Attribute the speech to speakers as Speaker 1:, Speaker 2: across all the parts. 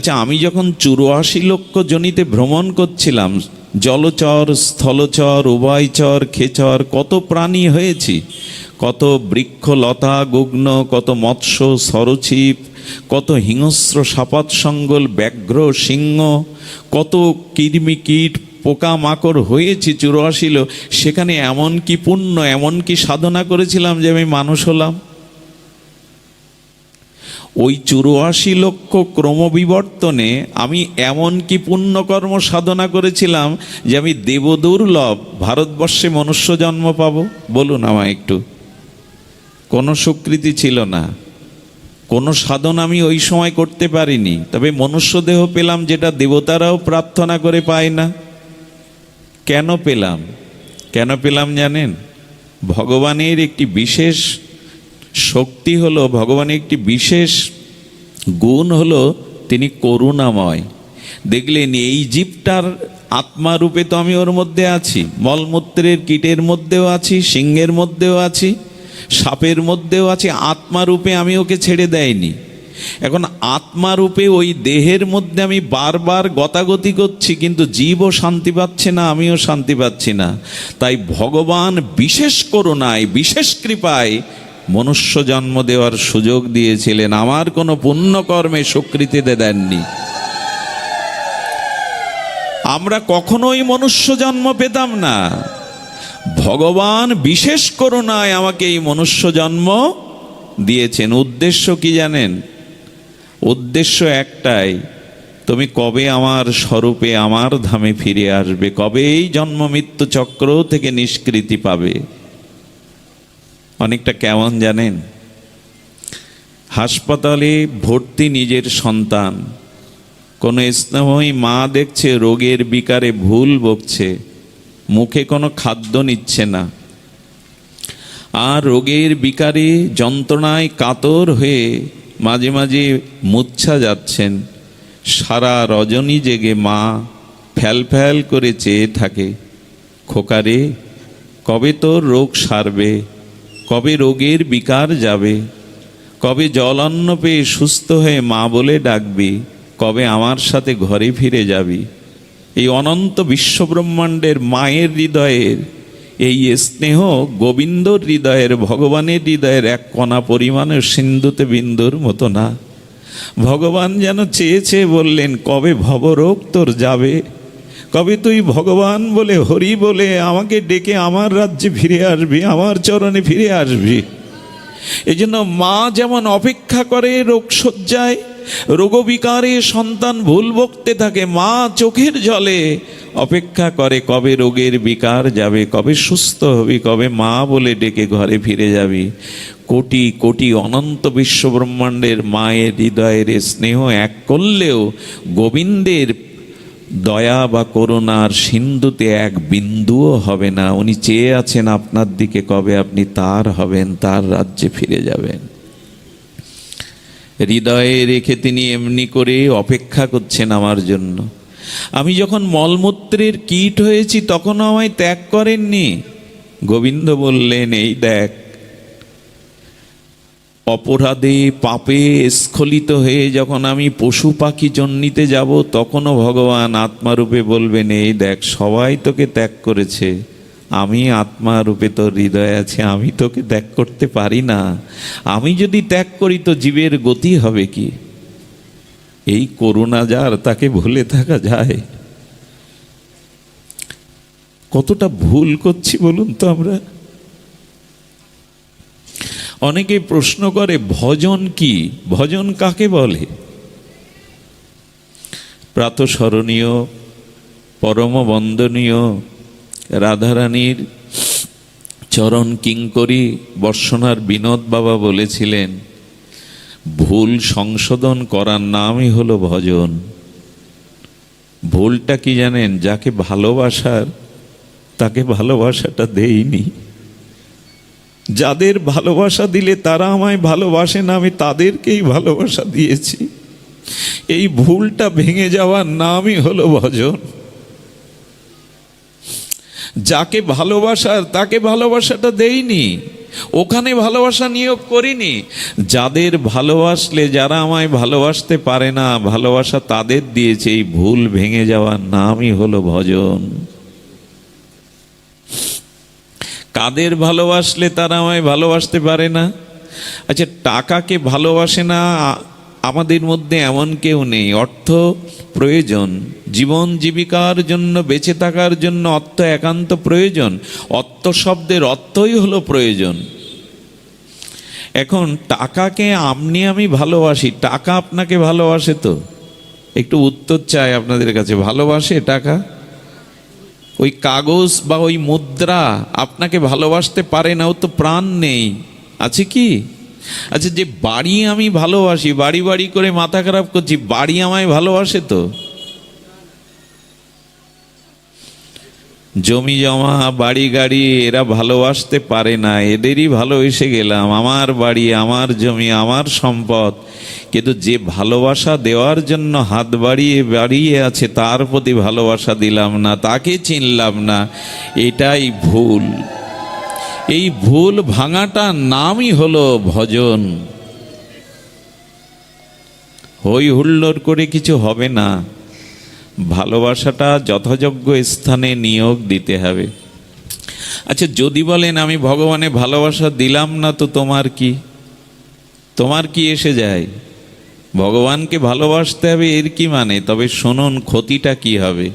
Speaker 1: বলছে আমি যখন 84 লক্ষ জনিতে ভ্রমণ করছিলাম, জলচর স্থলচর উভয়চর খেচর কত প্রাণী হয়েছি, কত বৃক্ষ লতা গুগ্ন, কত মৎস্য সরীসৃপ, কত হিংস্র সাপাতসঙ্গল ব্যাঘ্র সিংহ, কত কৃমি কীট পোকা মাকড় হয়েছি 84 লোক। সেখানে এমন কি পুণ্য, এমন কি সাধনা করেছিলাম যে আমি মানুষ হলাম? ওই 84 লক্ষ ক্রমবিবর্তনে আমি এমন কি পুণ্যকর্ম সাধনা করেছিলাম যে আমি দেবদুর্লভ ভারতবর্ষে মনুষ্য জন্ম পাবো? বলুন আমায় একটু। কোনো স্বীকৃতি ছিল না, কোনো সাধন আমি ওই সময় করতে পারিনি, তবে মনুষ্য দেহ পেলাম, যেটা দেবতারাও প্রার্থনা করে পায় না। কেন পেলাম? কেন পেলাম জানেন? ভগবানের একটি বিশেষ শক্তি হলো, ভগবানের একটি বিশেষ গুণ হলো তিনি করুণাময়। দেখলেন এই জীবটার আত্মারূপে তো আমি ওর মধ্যে আছি, মলমূত্রের কীটের মধ্যেও আছি, সিংহের মধ্যেও আছি, সাপের মধ্যেও আছি, আত্মারূপে আমি ওকে ছেড়ে দেয়নি। এখন আত্মারূপে ওই দেহের মধ্যে আমি বারবার গতাগতি করছি, কিন্তু জীবও শান্তি পাচ্ছে না, আমিও শান্তি পাচ্ছি না। তাই ভগবান বিশেষ করুণায়, বিশেষ কৃপায় মনুষ্য জন্ম দেওয়ার সুযোগ দিয়েছিলেন, আমার কোনো পুণ্যকর্মে স্বীকৃতিতে দেননি। আমরা কখনোই মনুষ্য জন্ম পেতাম না, ভগবান বিশেষ করুণায় আমাকে এই মনুষ্য জন্ম দিয়েছেন। উদ্দেশ্য কি জানেন? উদ্দেশ্য একটাই, তুমি কবে আমার স্বরূপে আমার ধামে ফিরে আসবে, কবে এই জন্ম মৃত্যু চক্র থেকে নিষ্কৃতি পাবে। অনেকটা কেমন জানেন? হাসপাতালে ভর্তি নিজের সন্তান, কোনো স্নেহময়ী মা দেখছে রোগের বিকারে ভুল বকছে, মুখে কোনো খাদ্য নিচ্ছে না, আর রোগের বিকারে যন্ত্রণায় কাতর হয়ে মাঝে মাঝে মূর্ছা যাচ্ছেন। সারা রজনী জেগে মা ফ্যাল ফ্যাল করে চেয়ে থাকে, খোকারে কবে তোর রোগ সারবে, কবে রোগের বিকার যাবে, কবে জল অন্ন পেয়ে সুস্থ হয়ে মা বলে ডাকবি, কবে আমার সাথে ঘরে ফিরে যাবি। এই অনন্ত বিশ্বব্রহ্মাণ্ডের মায়ের হৃদয়ের এই স্নেহ গোবিন্দর হৃদয়ের, ভগবানের হৃদয়ের এক কণা পরিমাণের সিন্ধুতে বিন্দুর মতো না। ভগবান যেন চেয়েছে, বললেন কবে ভবরোগ তোর যাবে, কবে তুই ভগবান বলে হরি বলে আমাকে ডেকে আমার রাজ্যে ফিরে আসবি, আমার চরণে ফিরে আসবি। এই জন্য মা যেমন অপেক্ষা করে রোগশয্যায়, রোগবিকারে সন্তান ভুল বকতে থাকে, মা চোখের জলে অপেক্ষা করে কবে রোগের বিকার যাবে, কবে সুস্থ হবি, কবে মা বলে ডেকে ঘরে ফিরে যাবি। কোটি কোটি অনন্ত বিশ্বব্রহ্মাণ্ডের মায়ের হৃদয়ের স্নেহ এক করলেও গোবিন্দের দয়া বা করুণার সিন্ধুতে এক বিন্দুও হবে না। উনি চেয়ে আছেন আপনার দিকে, কবে আপনি তার হবেন, তার রাজ্যে ফিরে যাবেন। হৃদয়ে রেখে তিনি এমনি করে অপেক্ষা করছেন আমার জন্য। আমি যখন মলমূত্রের কীট হয়েছি তখনও আমায় ত্যাগ করেননি। গোবিন্দ বললেন, এই দেখ, অপরাধে পাপে স্খলিত হয়ে যখন আমি পশু পাখি জন্মিতে যাব, তখনও ভগবান আত্মারূপে বলবেন, এই দেখ সবাই তোকে ত্যাগ করেছে, আমি আত্মারূপে তোর হৃদয়ে আছে, আমি তোকে ত্যাগ করতে পারি না। আমি যদি ত্যাগ করি তো জীবের গতি হবে কি? এই করুণা যার, তাকে ভুলে থাকা যায়? কতটা ভুল করছি বলুন তো আমরা। অনেকে প্রশ্ন করে ভজন কি, ভজন কাকে বলে? প্রাতঃস্মরণীয় পরম বন্দনীয় রাধারানীর চরণ কিঙ্করী বর্ষণার বিনোদ বাবা বলেছিলেন, ভুল সংশোধন করার নামই হলো ভজন। ভুলটা কি জানেন? যাকে ভালোবাসার, তাকে ভালোবাসাটা দেইনি। যাদের ভালোবাসা দিলে তারা আমায় ভালোবাসে না, আমি তাদেরকেই ভালোবাসা দিয়েছি। এই ভুলটা ভেঙে যাওয়ার নামই হলো ভজন। যাকে ভালোবাসার, তাকে ভালোবাসাটা দেইনি। ওখানে ভালোবাসা নিয়োগ করিনি। যাদের ভালোবাসলে, যারা আমায় ভালোবাসতে পারে না, ভালোবাসা তাদের দিয়েছে। এই ভুল ভেঙে যাওয়ার নামই হলো ভজন। কাদের ভালোবাসলে তারা আমায় ভালোবাসতে পারে না? আচ্ছা, টাকাকে ভালোবাসে না আমাদের মধ্যে এমন কেউ নেই। অর্থ প্রয়োজন, জীবন জীবিকার জন্য, বেঁচে থাকার জন্য অর্থ একান্ত প্রয়োজন। অর্থ শব্দের অর্থই হলো প্রয়োজন। এখন টাকাকে আমি ভালোবাসি, টাকা আপনাকে ভালোবাসে তো? একটু উত্তর চাই আপনাদের কাছে। ভালোবাসে টাকা? ওই কাগজ বা ওই মুদ্রা আপনাকে ভালোবাসতে পারে না, ও তো প্রাণ নেই, আছে কি? আচ্ছা, যে বাড়ি আমি ভালোবাসি, বাড়ি বাড়ি করে মাথা খারাপ করছি, বাড়ি আমায় ভালোবাসে তো? জমি জমা, বাড়ি গাড়ি এরা ভালোবাসতে পারে না, এদেরই ভালোবেসে গেলাম। আমার বাড়ি, আমার জমি, আমার সম্পদ। কিন্তু যে ভালোবাসা দেওয়ার জন্য হাত বাড়িয়ে আছে, তার প্রতি ভালোবাসা দিলাম না, তাকে চিনলাম না, এটাই ভুল। এই ভুল ভাঙাটার নামই হলো ভজন। হই হুল্লোড় করে কিছু হবে না। ভালোবাসাটা যথাযোগ্য স্থানে নিয়োগ দিতে হবে। আচ্ছা, যদি বলেন আমি ভগবানের ভালোবাসা দিলাম না, তো তোমার কি? তোমার কি এসে যায়? ভগবানকে ভালোবাসতে হবে, এর কি মানে? তবে শুনুন, ক্ষতিটা কি হবে।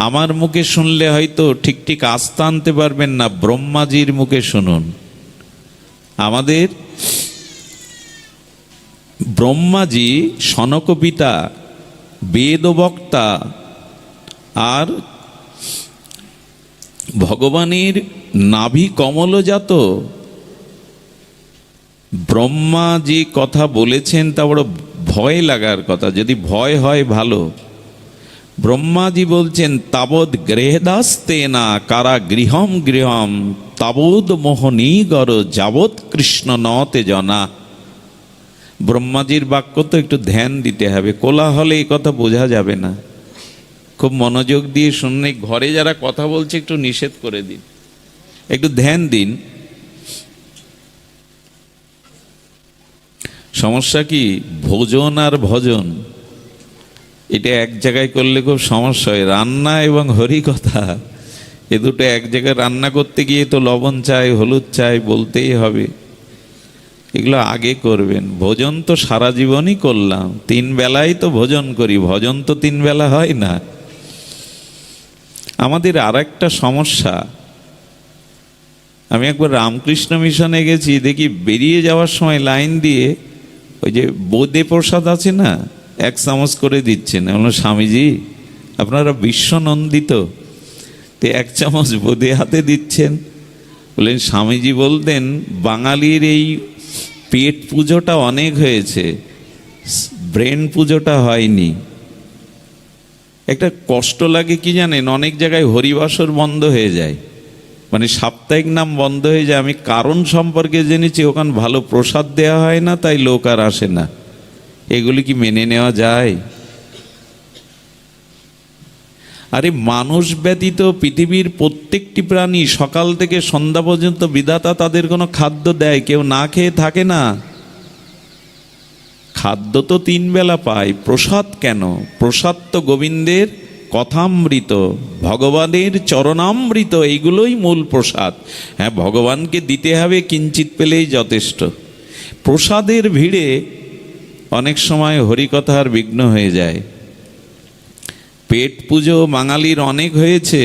Speaker 1: আমার মুখে শুনলে হয়তো ঠিক ঠিক আস্থা আনতে পারবেন না, ব্রহ্মাজির মুখে শুনুন। আমাদের ব্রহ্মাজি সনক পিতা, বেদবক্তা, আর ভগবানের নাভি কমলজাত ব্রহ্মা যে কথা বলেছেন তা বড় ভয় লাগার কথা। যদি ভয় হয় ভালো। ব্রহ্মাজি বলছেন, তাবৎ গৃহদাস্তে না কারা গৃহম গৃহম তাবৎ মোহনী গর যাবৎ কৃষ্ণ নতে জনা। ব্রহ্মাজির বাক্য তো একটু ধ্যান দিতে হবে, কোলাহলে এই কথা বোঝা যাবে না। খুব মনোযোগ দিয়ে শুনে, ঘরে যারা কথা বলছে একটু নিষেধ করে দিন, একটু ধ্যান দিন। সমস্যা কি? ভোজন আর ভজন এটা এক জায়গায় করলে খুব সমস্যা হয়। রান্না এবং হরিকথা এ দুটো এক জায়গায় রান্না করতে গিয়ে তো লবণ চাই, হলুদ চাই, বলতেই হবে। এগুলো আগে করবেন। ভোজন তো সারা জীবনই করলাম, 3 বেলাই তো ভোজন করি, ভজন তো 3 বেলা হয় না। আমাদের আর একটা সমস্যা, আমি একবার রামকৃষ্ণ মিশনে গেছি, দেখি বেরিয়ে যাওয়ার সময় লাইন দিয়ে ওই যে বোঁদে প্রসাদ আছে না, 1 চামচ করে দিচ্ছেন। বললাম, স্বামীজি আপনারা বিশ্বনন্দিত, তো 1 চামচ বোঁদে হাতে দিচ্ছেন। বললেন, স্বামীজি বলতেন বাঙালির এই পেট পুজোটা অনেক হয়েছে, ব্রেন পুজোটা হয়নি। একটা কষ্ট লাগে কি জানেন, অনেক জায়গায় হরিবাসর বন্ধ হয়ে যায়, মানে সাপ্তাহিক নাম বন্ধ হয়ে যায়। আমি কারণ সম্পর্কে জেনেছি, ওখানে ভালো প্রসাদ দেওয়া হয় না, তাই লোক আর আসে না। এগুলি কি মেনে নেওয়া যায়? আরে মানুষ ব্যতীত পৃথিবীর প্রত্যেকটি প্রাণী সকাল থেকে সন্ধ্যা পর্যন্ত বিধাতা তাদের কোনো খাদ্য দেয়, কেউ না খেয়ে থাকে না। খাদ্য তো 3 বেলা পায়, প্রসাদ কেন? প্রসাদ তো গোবিন্দের কথামৃত, ভগবানের চরণামৃত, এইগুলোই মূল প্রসাদ। হ্যাঁ, ভগবানকে দিতে হবে, কিঞ্চিত পেলেই যথেষ্ট। প্রসাদের ভিড়ে অনেক সময় হরিকথার বিঘ্ন হয়ে যায়। পেট পুজো বাঙালির অনেক হয়েছে,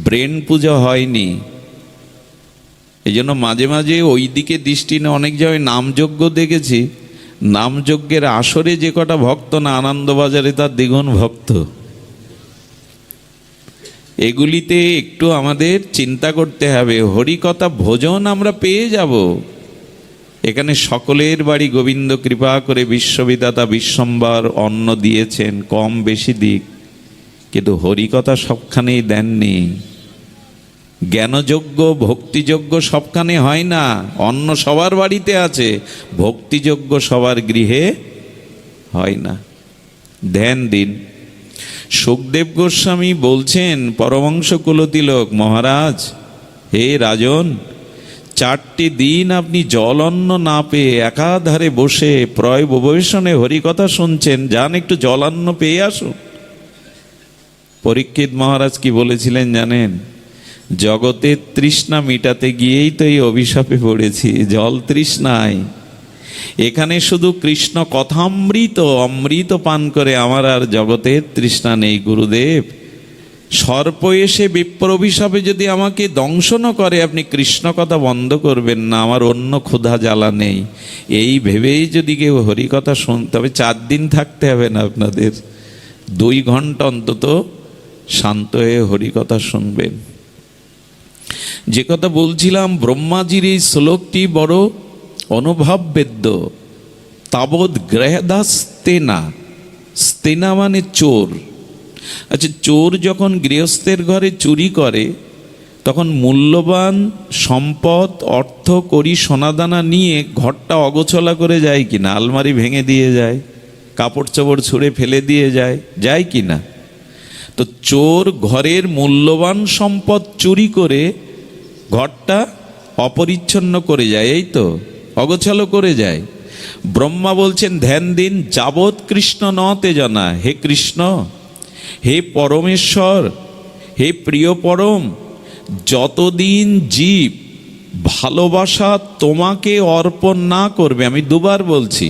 Speaker 1: ব্রেন পুজো হয়নি। এই জন্য মাঝে মাঝে ওই দিকে দৃষ্টি না, অনেক জায়গায় নামযজ্ঞ দেখেছি, নামযজ্ঞের আসরে যে কটা ভক্ত না, আনন্দবাজারে তার দ্বিগুণ ভক্ত। এগুলিতে একটু আমাদের চিন্তা করতে হবে। হরিকথা ভোজন আমরা পেয়ে যাব। এখানে সকলের বাড়ি গোবিন্দ কৃপা করে বিশ্ববিদাতা বিশ্বম্বর অন্ন দিয়েছেন, কম বেশি দিক, কিন্তু হরিকথা সবখানেই দেননি। জ্ঞানযোগ্য ভক্তিযোগ্য সবখানে হয় না। অন্ন সবার বাড়িতে আছে, ভক্তিযোগ্য সবার গৃহে হয় না। ধ্যান দিন। সুখদেব গোস্বামী বলছেন, পরমহংস কুলতিলক মহারাজ, হে রাজন, 4টি দিন আপনি জল অন্ন না পেয়ে একাধারে বসে প্রয় বৈষণে হরিকথা শুনছেন, যান একটু জলান্ন পেয়ে আসুন। পরীক্ষিত মহারাজ কি বলেছিলেন জানেন? জগতের তৃষ্ণা মিটাতে গিয়েই তো এই অভিশাপে পড়েছি, জল তৃষ্ণায়। এখানে শুধু কৃষ্ণ কথামৃত অমৃত পান করে আমার আর জগতের তৃষ্ণা নেই। গুরুদেব, সর্প এসে বিপ্র অভিশাপে যদি আমাকে দংশন করে, আপনি কৃষ্ণ কথা বন্ধ করবেন না, আমার অন্য ক্ষুধা জ্বালা নেই। এই ভেবেই যদি কেউ হরিকথা শুনতে হবে, 4 দিন থাকতে হবে না আপনাদের, 2 ঘন্টা অন্তত শান্ত হয়ে হরিকথা শুনবেন। যে কথা বলছিলাম, ব্রহ্মাজির এই শ্লোকটি বড় অনুভব বেদ্য। তাবৎ গৃহদাস্তেনা, স্তেনা মানে চোর। আচ্ছা, চোর যখন গৃহস্থের ঘরে চুরি করে, তখন মূল্যবান সম্পদ, অর্থ, কড়ি, সোনাদানা নিয়ে ঘরটা অগোছলা করে যায় কিনা? আলমারি ভেঙে দিয়ে যায়, কাপড় চোপড় ছুঁড়ে ফেলে দিয়ে যায়, যায় কিনা? তো চোর ঘরের মূল্যবান সম্পদ চুরি করে ঘরটা অপরিচ্ছন্ন করে যায়, এই তো, অগোছালো করে যায়। ব্রহ্মা বলছেন ধ্যান দিন, যাবৎ কৃষ্ণ ন তেজনা। হে কৃষ্ণ, হে পরমেশ্বর, হে প্রিয় পরম, যতদিন জীব ভালোবাসা তোমাকে অর্পণ না করবে, আমি 2 বার বলছি,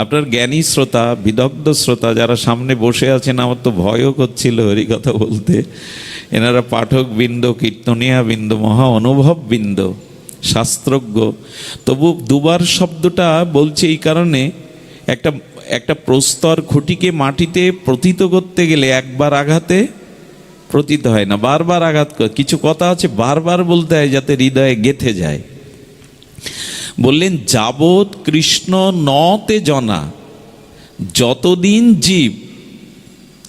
Speaker 1: আপনার জ্ঞানী শ্রোতা, বিদগ্ধ শ্রোতা যারা সামনে বসে আছেন, আমার তো ভয়ও করছিল হরি কথা বলতে। এনারা পাঠক বৃন্দ, কীর্তনিয়া বৃন্দ, মহা অনুভব বৃন্দ, শাস্ত্রজ্ঞ। তবু 2 বার শব্দটা বলছে এই কারণে, একটা প্রস্তর খুঁটিকে মাটিতে প্রথিত করতে গেলে একবার আঘাতে প্রথিত হয় না, বারবার আঘাত করে। কিছু কথা আছে বারবার বলতে হয় যাতে হৃদয়ে গেঁথে যায়। বললেন যাবৎ কৃষ্ণ নতে জনা, যতদিন জীব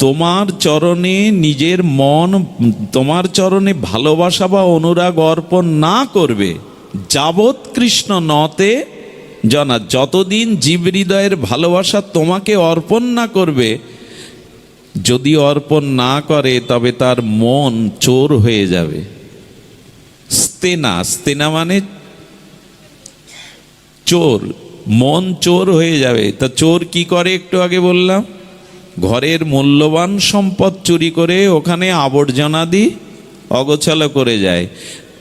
Speaker 1: তোমার চরণে নিজের মন, তোমার চরণে ভালোবাসা বা অনুরাগ অর্পণ না করবে, যাবৎ কৃষ্ণ নতে জনা, যতদিন জীব হৃদয়ের ভালোবাসা তোমাকে অর্পণ না করবে, যদি অর্পণ না করে তবে তার মন চোর হয়ে যাবে। স্তেনা, স্তেনা মানে চোর, মন চোর হয়ে যাবে। তা চোর কি করে? একটু আগে বললাম, ঘরের মূল্যবান সম্পদ চুরি করে ওখানে আবর্জনাদি অগোছালো করে যায়।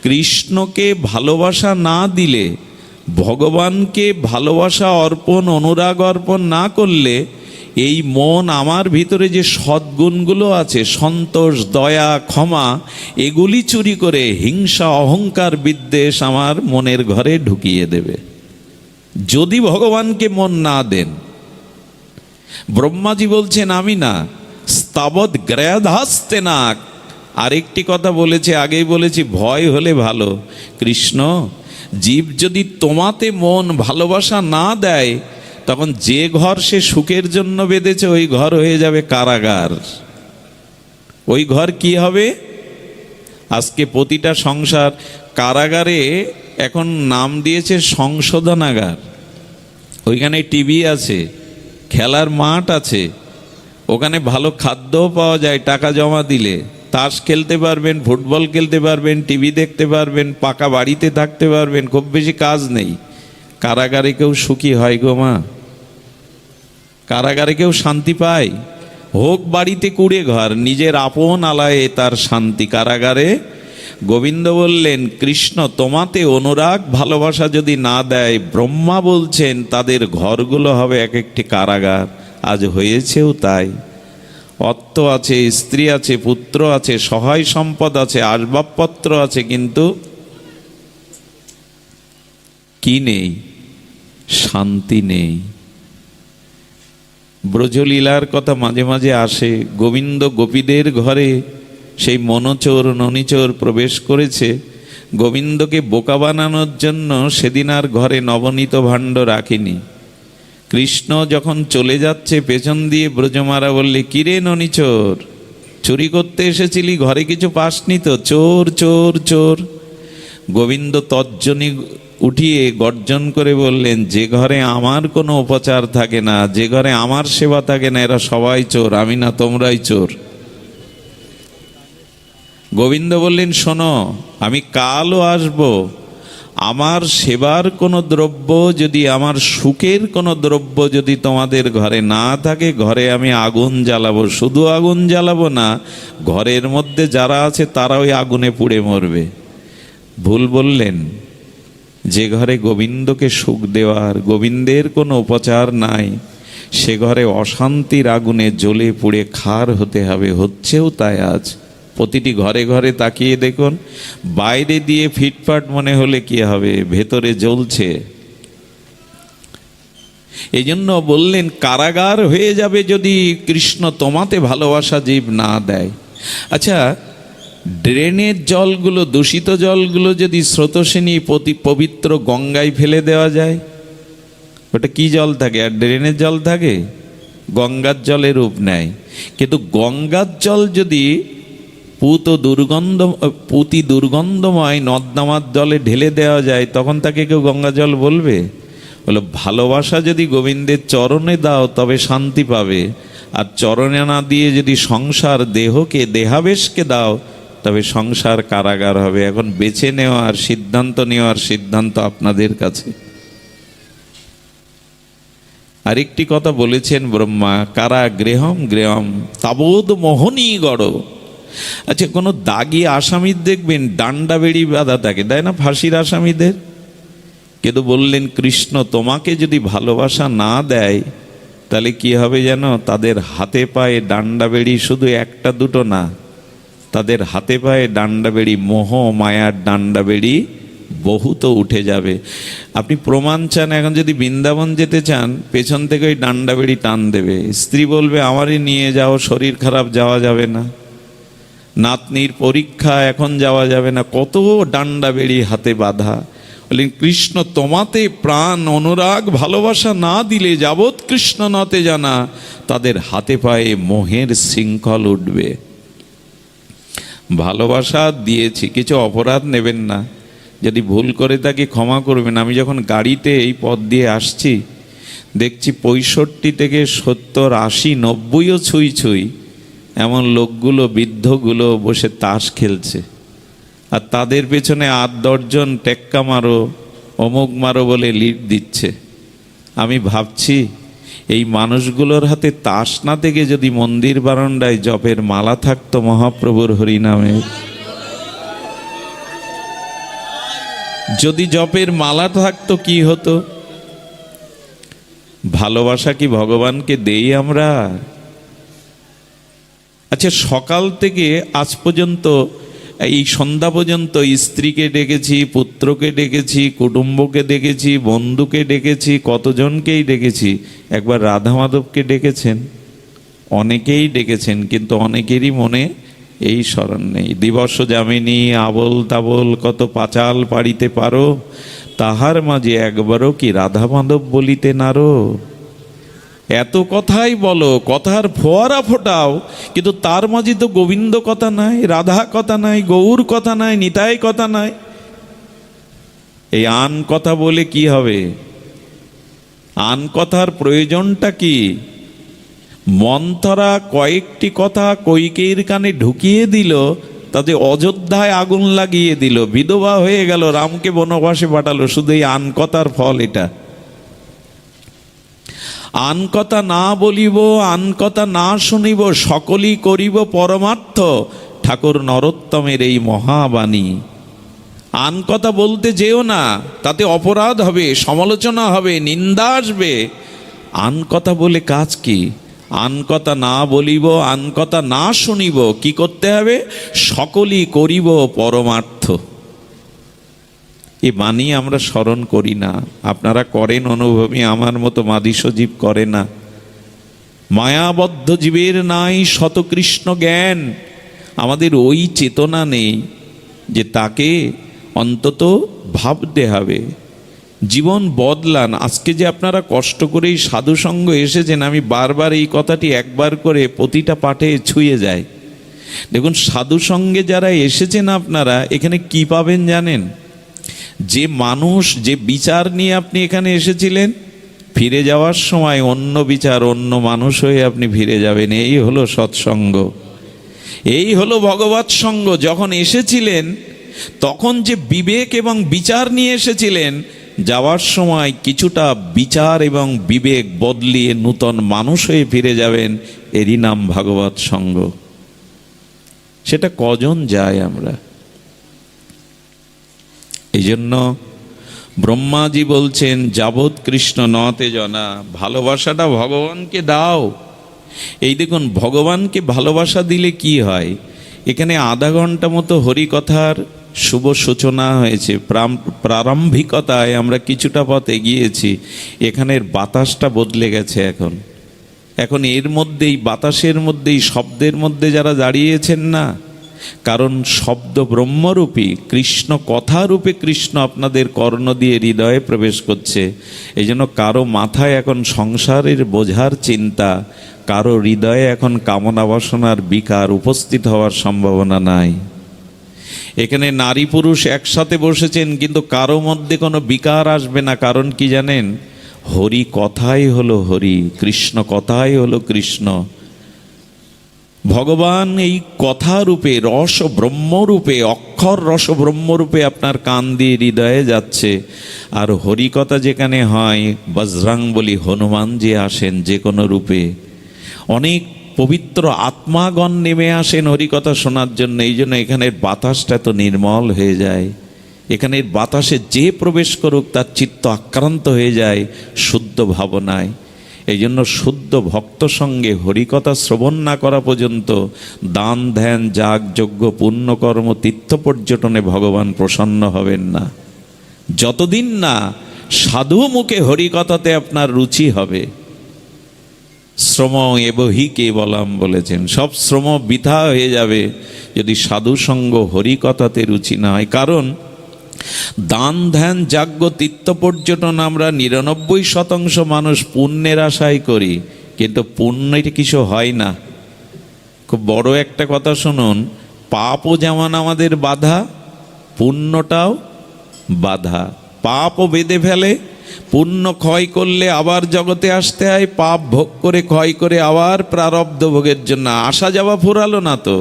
Speaker 1: কৃষ্ণকে ভালোবাসা না দিলে, ভগবানকে ভালোবাসা অর্পণ, অনুরাগ অর্পণ না করলে, এই মন আমার ভিতরে যে সদ্গুণগুলো আছে, সন্তোষ, দয়া, ক্ষমা, এগুলি চুরি করে হিংসা, অহংকার, বিদ্বেষ আমার মনের ঘরে ঢুকিয়ে দেবে যদি ভগবানকে মন না দেন। ব্রহ্মাজি বলছেন আমি না, স্তাবৎ গ্রয়াধাস্তে না। আরেকটি কথা বলেছে, আগেই বলেছি, ভয় হলে ভালো। কৃষ্ণ, জীব যদি তোমাতে মন ভালোবাসা না দেয়, তখন যে ঘর সে সুখের জন্য বেঁধেছে ওই ঘর হয়ে যাবে কারাগার। ওই ঘর কি হবে? আজকে প্রতিটা সংসার কারাগারে এখন নাম দিয়েছে সংশোধনাগার। ওইখানে টিভি আছে, খেলার মাঠ আছে, ওখানে ভালো খাদ্যও পাওয়া যায় টাকা জমা দিলে। তাস খেলতে পারবেন, ফুটবল খেলতে পারবেন, টিভি দেখতে পারবেন, পাকা বাড়িতে থাকতে পারবেন, খুব বেশি কাজ নেই। কারাগারে কেউ সুখী হয় গো মা? কারাগারে কেউ শান্তি পায়? হোক বাড়িতে কুড়ে ঘর, নিজের আপন আলায়ে তার শান্তি। কারাগারে গোবিন্দ বললেন কৃষ্ণ তোমাতে অনুরাগ ভালোবাসা যদি না দেয়, ব্রহ্মা বলছেন তাদের ঘরগুলো হবে এক একটি কারাগার। আজ হয়েছেও তাই। অর্থ আছে, স্ত্রী আছে, পুত্র আছে, সহায় সম্পদ আছে, আসবাবপত্র আছে, কিন্তু কি নেই? শান্তি নেই। ব্রজলীলার কথা মাঝে মাঝে আসে। গোবিন্দ গোপীদের ঘরে সেই মনোচোর ননিচোর প্রবেশ করেছে। গোবিন্দকে বোকা বানানোর জন্য সেদিন আর ঘরে নবনীত ভাণ্ড রাখিনি। কৃষ্ণ যখন চলে যাচ্ছে পেছন দিয়ে ব্রজমারা বললে, কিরে ননিচোর, চুরি করতে এসেছিলি, ঘরে কিছু পাসনি তো? চোর চোর চোর। গোবিন্দ তর্জনী উঠিয়ে গর্জন করে বললেন, যে ঘরে আমার কোনো উপচার থাকে না, যে ঘরে আমার সেবা থাকে না, এরা সবাই চোর। আমি না, তোমরাই চোর। গোবিন্দ বললেন, শোনো, আমি কালও আসবো, আমার সেবার কোনো দ্রব্য যদি, আমার সুখের কোনো দ্রব্য যদি তোমাদের ঘরে না থাকে, ঘরে আমি আগুন জ্বালাবো। শুধু আগুন জ্বালাবো না, ঘরের মধ্যে যারা আছে তারা ওই আগুনে পুড়ে মরবে। ভুল বললেন। যে ঘরে গোবিন্দকে সুখ দেওয়ার, গোবিন্দের কোনো উপচার নাই, সে ঘরে অশান্তির আগুনে জ্বলে পুড়ে খার হতে হবে। হচ্ছেও তাই আজ। প্রতিটি ঘরে ঘরে তাকিয়ে দেখুন, বাইরে দিয়ে ফিটফাট মনে হলে কি হবে, ভেতরে জ্বলছে। এই জন্য বললেন কারাগার হয়ে যাবে যদি কৃষ্ণ তোমাতে ভালোবাসা জীব না দেয়। আচ্ছা, ড্রেনের জলগুলো, দূষিত জলগুলো যদি স্রোতস্বিনী পবিত্র গঙ্গায় ফেলে দেওয়া যায়, ওটা কি জল থাকে? আর ড্রেনের জল থাকে? গঙ্গার জলের রূপ নেয়। কিন্তু গঙ্গার জল যদি পুঁতি দুর্গন্ধময় নর্দমার জলে ঢেলে দেওয়া যায়, তখন তাকে কেউ গঙ্গা জল বলবে? বলো, ভালোবাসা যদি গোবিন্দের চরণে দাও তবে শান্তি পাবে, আর চরণে না দিয়ে যদি সংসার দেহকে, দেহাবেশকে দাও, তবে সংসার কারাগার হবে। এখন বেছে নেওয়ার সিদ্ধান্ত আপনাদের কাছে। আরেকটি কথা বলেছেন ব্রহ্মা, কারা গৃহম গৃহম তাবোধ মোহনী গড়। আচ্ছা, কোনো দাগি আসামির দেখবেন ডান্ডা বেড়ি বাঁধা থাকে, তাই না, ফাঁসির আসামিদের? কিন্তু বললেন কৃষ্ণ তোমাকে যদি ভালোবাসা না দেয় তাহলে কি হবে জানো? তাদের হাতে পায়ে ডান্ডা বেড়ি, শুধু একটা দুটো না, তাদের হাতে পায়ে ডান্ডা বেড়ি, মোহ মায়ার ডান্ডা বেড়ি বহুত উঠে যাবে। আপনি প্রমাণ চান? এখন যদি বৃন্দাবন যেতে চান, পেছন থেকে ওই ডান্ডা বেড়ি টান দেবে। স্ত্রী বলবে আমারই নিয়ে যাও, শরীর খারাপ, যাওয়া যাবে না। নাতনির পরীক্ষা, এখন যাওয়া যাবে না। কত ডান্ডা বেড়ি হাতে বাঁধা। বললেন কৃষ্ণ তোমাতে প্রাণ অনুরাগ ভালোবাসা না দিলে যাবৎ কৃষ্ণ নতে জানা, তাদের হাতে পায়ে মোহের শৃঙ্খল উঠবে। ভালোবাসা দিয়েছি, কিছু অপরাধ নেবেন না। যদি ভুল করে থাকি ক্ষমা করবেন। আমি যখন গাড়িতে এই পথ দিয়ে আসছি, দেখছি 65 থেকে 70, 80, 90ও ছুঁই ছুঁই এমন লোকগুলো, বৃদ্ধগুলো বসে তাস খেলছে, আর তাদের পেছনে 8-10 জন টেক্কা মারো, অমুক মারো বলে লিড দিচ্ছে। আমি ভাবছি এই মানুষগুলোর হাতে তাস না থেকে যদি মন্দির বারান্দায় জপের মালা থাকতো মহাপ্রভুর হরিনামে, যদি জপের মালা থাকতো কি হতো? ভালোবাসা কি ভগবানকে দেই আমরা? আচ্ছা, সকাল থেকে আজ পর্যন্ত, এই সন্ধ্যা পর্যন্ত স্ত্রীকে ডেকেছি, পুত্রকে ডেকেছি, কুটুম্বকে ডেকেছি, বন্ধুকে ডেকেছি, কতজনকেই ডেকেছি। একবার রাধা মাধবকে ডেকেছেন? অনেকেই ডেকেছেন, কিন্তু অনেকেরই মনে এই স্মরণ নেই। দিবস যামিনী আবল তাবল কত পাঁচাল পাড়িতে পারো, তাহার মাঝে একবারও কি রাধা মাধব বলিতে নারো। এত কথাই বলো, কথার ফোয়ারা ফোটাও, কিন্তু তার মাঝে তো গোবিন্দ কথা নাই, রাধা কথা নাই, গৌর কথা নাই, নিতাই কথা নাই। এই আন কথা বলে কি হবে? আন কথার প্রয়োজনটা কি? মন্থরা কয়েকটি কথা কইকেয়ীর কানে ঢুকিয়ে দিল, তাতে অযোধ্যায় আগুন লাগিয়ে দিল, বিধবা হয়ে গেল, রামকে বনবাসে পাঠালো। শুধু এই আন কথার ফল এটা। আন কথা না বলিব, আন কথা না শুনিব, সকলই করিব পরমার্থ, ঠাকুর নরোত্তমের এই মহাবাণী। আন কথা বলতে যেও না, তাতে অপরাধ হবে, সমালোচনা হবে, নিন্দা আসবে। আন কথা বলে কাজ কি? আন কথা না বলিব, আন কথা না শুনিব, কি করতে হবে? সকলই করিব পরমার্থ। এই বাণী আমরা স্মরণ করি না। আপনারা করেন অনুভবী, আমার মতো মাদিস জীব করে না। মায়াবদ্ধ জীবের নাই শত কৃষ্ণ জ্ঞান। আমাদের ওই চেতনা নেই যে তাকে অন্তত ভাবতে হবে। জীবন বদলান। আজকে যে আপনারা কষ্ট করে এই সাধুসঙ্গ এসেছেন, আমি বারবার এই কথাটি একবার করে প্রতিটা পাঠে ছুঁয়ে যায়। দেখুন, সাধুসঙ্গে যারা এসেছেন আপনারা এখানে কি পাবেন জানেন? যে মানুষ, যে বিচার নিয়ে আপনি এখানে এসেছিলেন, ফিরে যাওয়ার সময় অন্য বিচার, অন্য মানুষ হয়ে আপনি ফিরে যাবেন। এই হলো সৎসঙ্গ, এই হলো ভগবৎ সঙ্গ। যখন এসেছিলেন তখন যে বিবেক এবং বিচার নিয়ে এসেছিলেন, যাওয়ার সময় কিছুটা বিচার এবং বিবেক বদলিয়ে নূতন মানুষ হয়ে ফিরে যাবেন। এরই নাম ভাগবত সঙ্গ। সেটা কজন যায় আমরা? এই জন্য ব্রহ্মাজি বলছেন, যাবৎ কৃষ্ণ নতে জনা, ভালোবাসাটা ভগবানকে দাও। এই দেখুন, ভগবানকে ভালোবাসা দিলে কি হয়। এখানে আধা ঘন্টা মতো হরিকথার শুভ সূচনা হয়েছে, প্রারম্ভিকতায় আমরা কিছুটা পথ এগিয়েছি। এখানের বাতাসটা বদলে গেছে। এখন এর মধ্যেই, বাতাসের মধ্যেই, শব্দের মধ্যে যারা দাঁড়িয়েছেন না, কারণ শব্দ ব্রহ্মরূপী, কৃষ্ণ কথারূপে কৃষ্ণ আপনাদের কর্ণ দিয়ে হৃদয়ে প্রবেশ করছে। এই জন্য কারো মাথায় এখন সংসারের বোঝার চিন্তা, কারো হৃদয়ে এখন কামনা বাসনার বিকার উপস্থিত হওয়ার সম্ভাবনা নাই। এখানে নারী পুরুষ একসাথে বসেছেন, কিন্তু কারো মধ্যে কোনো বিকার আসবে না। কারণ কি জানেন? হরি কথাই হলো হরি, কৃষ্ণ কথাই হলো কৃষ্ণ। ভগবান এই কথারূপে, রস ব্রহ্মরূপে, অক্ষর রস ব্রহ্মরূপে আপনার কান দিয়ে হৃদয়ে যাচ্ছে। আর হরিকথা যেখানে হয়, বজরংবলী হনুমান যে আসেন যে কোনো রূপে, অনেক পবিত্র আত্মাগণ নেমে আসেন হরিকথা শোনার জন্য। এই জন্য এখানের বাতাসটা তো নির্মল হয়ে যায়। এখানের বাতাসে যে প্রবেশ করুক তার চিত্ত আক্রান্ত হয়ে যায় শুদ্ধ ভাবনায়। এই জন্য শুদ্ধ ভক্ত সঙ্গে হরিকথা শ্রবণ না করা পর্যন্ত দান ধ্যান যাগ যজ্ঞ পুণ্যকর্ম তীর্থ পর্যটনে ভগবান প্রসন্ন হবেন না, যতদিন না সাধু মুখে হরিকথাতে আপনার রুচি হবে। শ্রম এবহি কেবলম বলেছেন, সব শ্রম বৃথা হয়ে যাবে যদি সাধু সঙ্গ হরিকথাতে রুচি না হয়। কারণ দান ধ্যান যাজ্ঞ তীর্থ পর্যটন আমরা 99% মানুষ পুণ্যের আশায় করি, কিন্তু পুণ্যের কিছু হয় না। খুব বড় একটা কথা শুনুন, পাপও যেমন আমাদের বাধা, পুণ্যটাও বাধা। পাপও বেঁধে ফেলে, পুণ্য ক্ষয় করলে আবার জগতে আসতে হয়, পাপ ভোগ করে ক্ষয় করে আবার প্রারব্ধ ভোগের জন্য আসা যাওয়া ফুরালো না তো।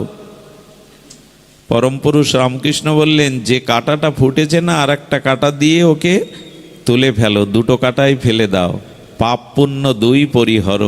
Speaker 1: পরম পুরুষ রামকৃষ্ণ বললেন, যে কাঁটাটা ফুটেছে না, আর একটা কাঁটা দিয়ে ওকে তুলে ফেলো, দুটো কাঁটাই ফেলে দাও, পাপ পুণ্য দুই পরিহর।